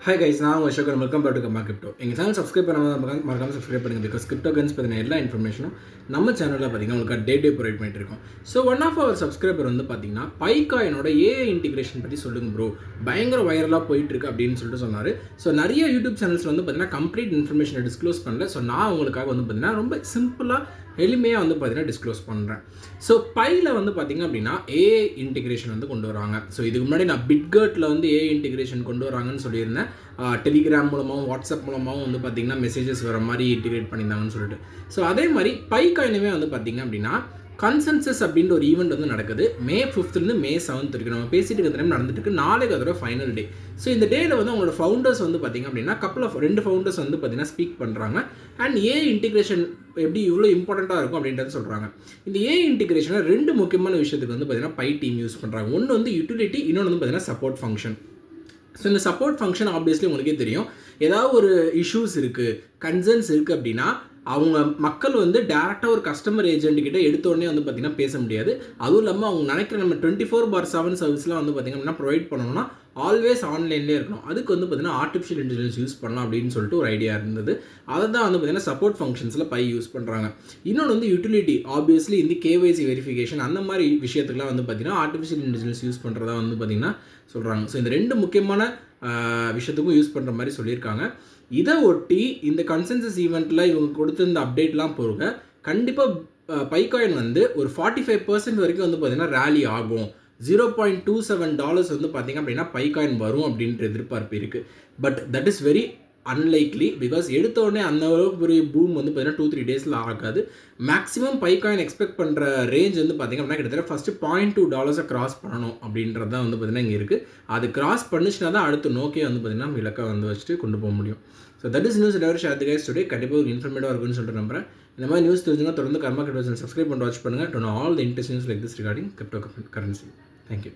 Hi guys, நான் உங்கள் Ashok. Welcome back to Gamma Crypto. எங்கள் சேனல் சப்ஸ்கிரைப் பண்ணாமல் மறக்காமல் சப்ஸ்கிரைப் பண்ணுங்கள். பிகாஸ் கிரிப்டோ கன்ஸ் பற்றின எல்லா இன்ஃபர்மேஷனும் நம்ம சேனலில் பார்த்தீங்கன்னா உங்களுக்கு டே ப்ரொவைட் பண்ணிட்டு இருக்கோம். So one of our subscriber வந்து பார்த்தீங்கன்னா பைகாயினோட ஏஐ இன்டிகிரேஷன் பற்றி சொல்லுங்க ப்ரோ, பயங்கர வைரலாக போயிட்டு இருக்கு அப்படின்னு சொல்லிட்டு சொன்னார். ஸோ நிறைய யூடியூப் சேனல்ஸ் வந்து பார்த்தீங்கன்னா கம்ப்ளீட் இன்ஃபர்மேஷனை டிஸ்க்ளோஸ் பண்ணல. ஸோ நான் உங்களுக்காக வந்து பார்த்தீங்கன்னா ரொம்ப சிம்பிளாக எளிமையாக வந்து பார்த்தீங்கன்னா டிஸ்க்ளோஸ் பண்ணுறேன். ஸோ பையில் வந்து பார்த்திங்க அப்படின்னா ஏஐ இன்டிகிரேஷன் வந்து கொண்டு வராங்க. ஸோ இதுக்கு முன்னாடி நான் பிட்கர்ட்டில் வந்து ஏஐ இன்டிகிரேஷன் கொண்டு வராங்கன்னு சொல்லியிருந்தேன். டெலிகிராம் மூலமாகவும் வாட்ஸ்அப் மூலமாகவும் வந்து பார்த்திங்கன்னா மெசேஜஸ் வர மாதிரி இன்டிகிரேட் பண்ணியிருந்தாங்கன்னு சொல்லிட்டு. ஸோ அதே மாதிரி பைகாயினுமே வந்து பார்த்திங்க அப்படின்னா கன்சென்சஸ் அப்படின்ற ஒரு ஈவெண்ட் வந்து நடக்குது May 5th May 7th வரைக்கும். நம்ம பேசிட்டு இருக்கிற டைம் நடந்துட்டு இருக்கு. நாளைக்கு அதோட ஃபைனல் டே. ஸோ இந்த டேயில் வந்து அவங்களோட ஃபவுண்டர்ஸ் வந்து பார்த்திங்க அப்படின்னா ரெண்டு ஃபவுண்டர்ஸ் வந்து பார்த்திங்கன்னா ஸ்பீக் பண்ணுறாங்க. அண்ட் ஏஐ இன்டிகிரேஷன் எப்படி இவ்வளோ இம்பார்ட்டண்ட்டாக இருக்கும் அப்படின்றத சொல்கிறாங்க. இந்த ஏஐ இன்டிகிரேஷனை ரெண்டு முக்கியமான விஷயத்துக்கு வந்து பார்த்திங்கன்னா பை டீம் யூஸ் பண்ணுறாங்க. ஒன்று வந்து யூட்டிலிட்டி, இன்னொன்று வந்து பார்த்திங்கன்னா சப்போர்ட் ஃபங்க்ஷன். ஸோ இந்த சப்போர்ட் ஃபங்க்ஷன் ஆப்வியஸ்லி உங்களுக்கே தெரியும். ஏதாவது ஒரு இஷ்யூஸ் இருக்குது, கன்சர்ன்ஸ் இருக்குது அப்படின்னா அவங்க மக்கள் வந்து டேரெக்டாக ஒரு கஸ்டமர் ஏஜென்ட்கிட்ட எடுத்தோடனே வந்து பார்த்திங்கன்னா பேச முடியாது. அதுவும் இல்லாமல் அவங்க நினைக்கிற நம்ம 24/7 சர்வீஸ்லாம் வந்து பார்த்திங்கன்னா ப்ரொவைட் பண்ணணும்னா ஆல்வேஸ் ஆன்லைன்லேயே இருக்கணும். அதுக்கு வந்து பார்த்திங்கன்னா ஆர்டிஃபிஷியல் இன்டெலிஜென்ஸ் யூஸ் பண்ணலாம் அப்படின்னு சொல்லிட்டு ஒரு ஐடியா இருந்தது. அதை தான் வந்து பார்த்திங்கன்னா சப்போர்ட் ஃபங்க்ஷன்ஸில் பை யூஸ் பண்ணுறாங்க. இன்னொன்று வந்து யூட்டிலிட்டி, ஆப்வியஸ்லி இந்த கேஒய்சி வெரிஃபிகேஷன் அந்த மாதிரி விஷயத்துக்குலாம் வந்து பார்த்திங்கன்னா ஆர்டிஃபிஷியல் இன்டெலிஜென்ஸ் யூஸ் பண்ணுறதா வந்து பார்த்திங்கன்னா சொல்கிறாங்க. ஸோ இந்த ரெண்டு முக்கியமான விஷயத்துக்கும் யூஸ் பண்ணுற மாதிரி சொல்லியிருக்காங்க. இதை ஒட்டி இந்த கன்சென்சஸ் ஈவெண்ட்டில் இவங்க கொடுத்துருந்த அப்டேட்லாம் போக கண்டிப்பாக பைகாயின் வந்து ஒரு 45% வரைக்கும் வந்து பார்த்திங்கன்னா ரேலி ஆகும். $0.27 வந்து பார்த்திங்க அப்படின்னா பைகாயின் வரும் அப்படின்ற எதிர்பார்ப்பு இருக்குது. But that is very unlikely. Because எடுத்த உடனே அந்த அளவுக்கு பெரிய பூம் வந்து பார்த்தீங்கன்னா 2-3 டேஸில் ஆகாது. மேக்ஸிமம் பைகாயின் எக்ஸ்பெக்ட் பண்ணுற ரேஞ்ச் வந்து பார்த்திங்க அப்படின்னா கிட்டத்தட்ட ஃபஸ்ட்டு $0.2 கிராஸ் பண்ணணும் அப்படின்றது தான் வந்து பார்த்திங்கன்னா இங்கே இருக்குது. அது கிராஸ் பண்ணிச்சுனா தான் அடுத்து நோக்கே வந்து பார்த்திங்கன்னா இலக்கை வந்து வச்சுட்டு கொண்டு போக முடியும். So that is news ever share the guys today. கண்டிப்பாக ஒரு இன்ஃபர்மேட்டிவாக இருக்குன்னு சொல்லிட்டு நம்புறேன். இந்த மாதிரி நியூஸ் தெரிஞ்சுங்க தொடர்ந்து கர்மா கிரிப்டோ சேனல் சப்ஸ்கிரைப் பண்ணி வாட்ச் பண்ணுங்கள். To know all the interest news like this regarding crypto currency. Thank you.